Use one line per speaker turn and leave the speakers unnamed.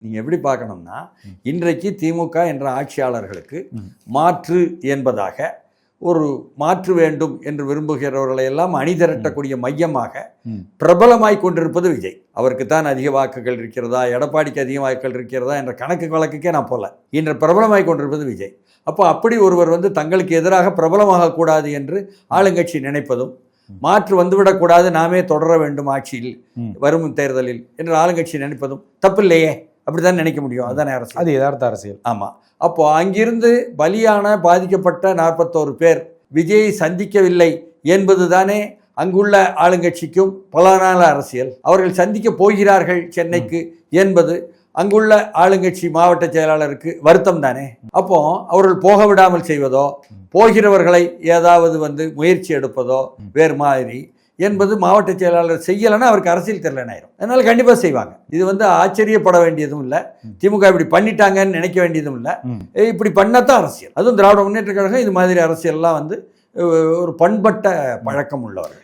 நீங்கள் எப்படி பார்க்கணும்னா, இன்றைக்கு திமுக என்ற ஆட்சியாளர்களுக்கு மாற்று என்பதாக ஒரு மாற்று வேண்டும் என்று விரும்புகிறவர்களை எல்லாம் அணிதிரட்டக்கூடிய மையமாக பிரபலமாய் கொண்டிருப்பது விஜய். அவருக்கு தான் அதிக வாக்குகள் இருக்கிறதா, எடப்பாடிக்கு அதிக வாக்குகள் இருக்கிறதா என்ற கணக்கு வழக்குக்கே நான் போல. இன்று பிரபலமாய் கொண்டிருப்பது விஜய். அப்போ அப்படி ஒருவர் தங்களுக்கு எதிராக பிரபலமாகக்கூடாது என்று ஆளுங்கட்சி நினைப்பதும், மாற்று வந்துவிடக்கூடாது, நாமே தொடர வேண்டும் ஆட்சியில் வரும் தேர்தலில் என்று ஆளுங்கட்சி நினைப்பதும் தப்பில்லையே. அப்படிதான் நினைக்க முடியும். அதுதானே அரசியல், அது யதார்த்த அரசியல். ஆமாம். அப்போ அங்கிருந்து பலியான பாதிக்கப்பட்ட 41 பேர் விஜயை சந்திக்கவில்லை என்பது தானே அங்குள்ள ஆளுங்கட்சிக்கும் பலனான அரசியல். அவர்கள் சந்திக்க போகிறார்கள் சென்னைக்கு என்பது அங்குள்ள ஆளுங்கட்சி மாவட்ட செயலாளருக்கு வருத்தம் தானே. அப்போ அவர்கள் போக விடாமல் செய்வதோ, போகிறவர்களை ஏதாவது முயற்சி எடுப்பதோ வேறு மாதிரி என்பது மாவட்ட செயலாளர் செய்யலைன்னா அவருக்கு அரசியல் தெரியலன்னு ஆயிரும். அதனால கண்டிப்பாக செய்வாங்க. இது ஆச்சரியப்பட வேண்டியதும் இல்லை, திமுக இப்படி பண்ணிட்டாங்கன்னு நினைக்க வேண்டியதும் இல்லை. இப்படி பண்ணத்தான் அரசியல். அதுவும் திராவிட முன்னேற்ற கழகம் இது மாதிரி அரசியல்லாம் ஒரு பண்பட்ட பழக்கம் உள்ளவர்கள்.